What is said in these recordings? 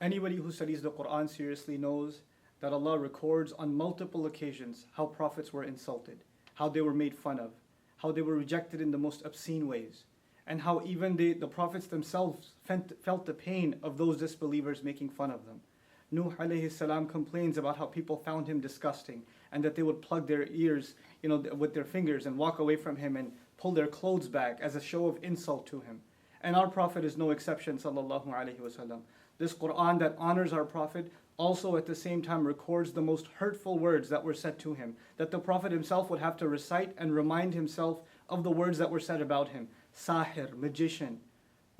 Anybody who studies the Quran seriously knows that Allah records on multiple occasions how prophets were insulted, how they were made fun of, how they were rejected in the most obscene ways, and how even the prophets themselves felt the pain of those disbelievers making fun of them. Nuh alayhi salam complains about how people found him disgusting and that they would plug their ears, with their fingers and walk away from him and pull their clothes back as a show of insult to him. And our Prophet is no exception, sallallahu alaihi wasallam. This Quran that honors our Prophet also at the same time records the most hurtful words that were said to him, that the Prophet himself would have to recite and remind himself of the words that were said about him. Sahir, magician,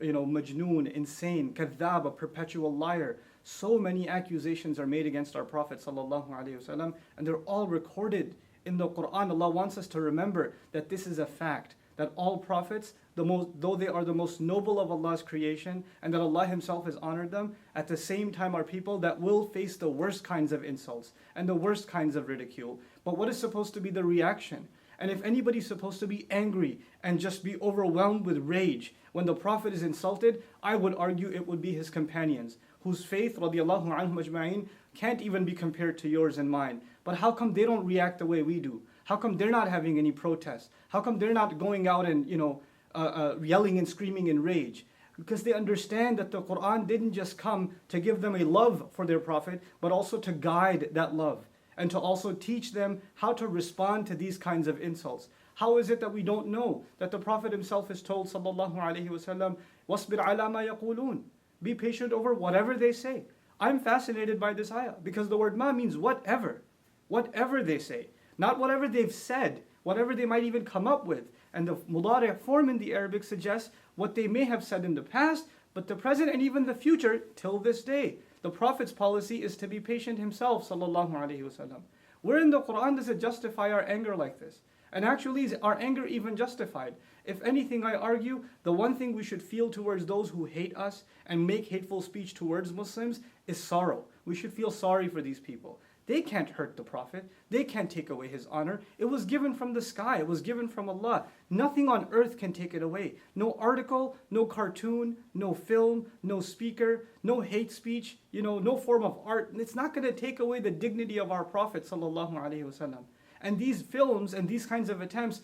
majnoon, insane, kadhab, a perpetual liar. So many accusations are made against our Prophet sallallahu alaihi wasallam, and they're all recorded in the Quran. Allah wants us to remember that this is a fact, that all prophets, though they are the most noble of Allah's creation, and that Allah Himself has honored them, at the same time are people that will face the worst kinds of insults and the worst kinds of ridicule. But what is supposed to be the reaction? And if anybody's supposed to be angry and just be overwhelmed with rage when the Prophet is insulted, I would argue it would be his companions, whose faith, radiallahu anhum ajma'in, can't even be compared to yours and mine. But how come they don't react the way we do? How come they're not having any protests? How come they're not going out and yelling and screaming in rage? Because they understand that the Quran didn't just come to give them a love for their Prophet, but also to guide that love and to also teach them how to respond to these kinds of insults. How is it that we don't know that the Prophet himself is told, sallallahu alaihi wasallam, "Wasbir ala ma yaqulun." Be patient over whatever they say. I'm fascinated by this ayah because the word ma means whatever. Whatever they say. Not whatever they've said, whatever they might even come up with. And the mudari' form in the Arabic suggests what they may have said in the past, but the present and even the future till this day. The Prophet's policy is to be patient himself, sallallahu alaihi wasallam. Where in the Quran does it justify our anger like this? And actually, is our anger even justified? If anything, I argue, the one thing we should feel towards those who hate us and make hateful speech towards Muslims is sorrow. We should feel sorry for these people. They can't hurt the Prophet. They can't take away his honor. It was given from the sky. It was given from Allah. Nothing on earth can take it away. No article, no cartoon, no film, no speaker, no hate speech, no form of art. It's not going to take away the dignity of our Prophet sallallahu alaihi wasallam. And these films and these kinds of attempts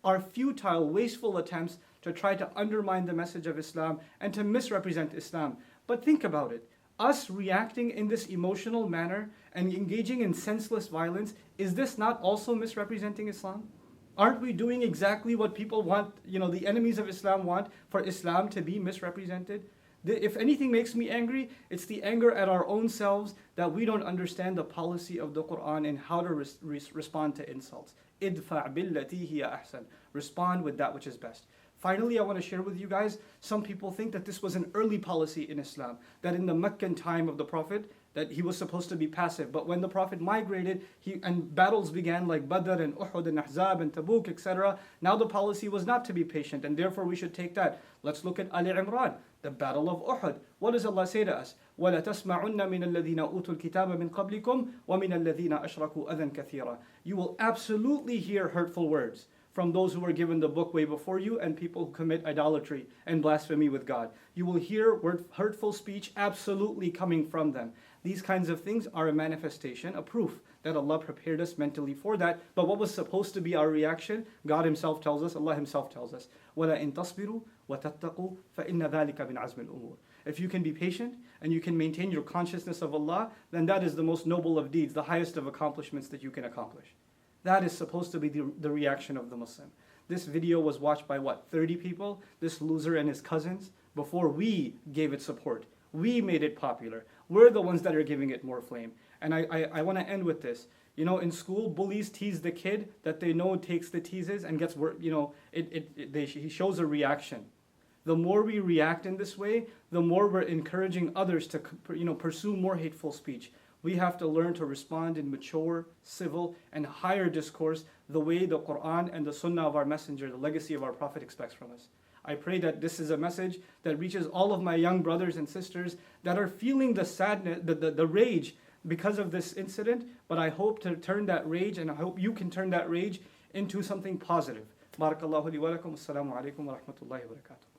are futile, wasteful attempts to try to undermine the message of Islam and to misrepresent Islam. But think about it. Us reacting in this emotional manner and engaging in senseless violence, is this not also misrepresenting Islam? Aren't we doing exactly what people want, the enemies of Islam want, for Islam to be misrepresented? If anything makes me angry, it's the anger at our own selves that we don't understand the policy of the Quran and how to respond to insults. Idfa' billati hiya ahsan. Respond with that which is best. Finally, I want to share with you guys, some people think that this was an early policy in Islam, that in the Meccan time of the Prophet, that he was supposed to be passive. But when the Prophet migrated and battles began like Badr and Uhud and Ahzab and Tabuk, etc., now the policy was not to be patient, and therefore we should take that. Let's look at Ali Imran, the battle of Uhud. What does Allah say to us? وَلَا تَسْمَعُنَّ مِنَ الَّذِينَ أُوتُوا الْكِتَابَ مِنْ قَبْلِكُمْ وَمِنَ الَّذِينَ أَشْرَكُوا أَذًى كَثِيرًا. You will absolutely hear hurtful words from those who were given the book way before you and people who commit idolatry and blasphemy with God. You will hear hurtful speech absolutely coming from them. These kinds of things are a manifestation, a proof that Allah prepared us mentally for that. But what was supposed to be our reaction? God Himself tells us, Allah Himself tells us, وَلَئِن تَصْبِرُوا وَتَتَّقُوا فَإِنَّ ذَلِكَ مِنْ عَزْمِ الْأُمُورِ. If you can be patient and you can maintain your consciousness of Allah, then that is the most noble of deeds, the highest of accomplishments that you can accomplish. That is supposed to be the reaction of the Muslim. This video was watched by 30 people? This loser and his cousins? Before we gave it support. We made it popular. We're the ones that are giving it more flame. And I want to end with this. In school, bullies tease the kid that they know takes the teases and gets, he shows a reaction. The more we react in this way, the more we're encouraging others to, pursue more hateful speech. We have to learn to respond in mature, civil, and higher discourse the way the Quran and the Sunnah of our Messenger, the legacy of our Prophet, expects from us. I pray that this is a message that reaches all of my young brothers and sisters that are feeling the sadness, the rage because of this incident, but I hope to turn that rage, and I hope you can turn that rage into something positive. Barakallahu li wa lakum. Assalamu alaikum wa rahmatullahi wa barakatuh.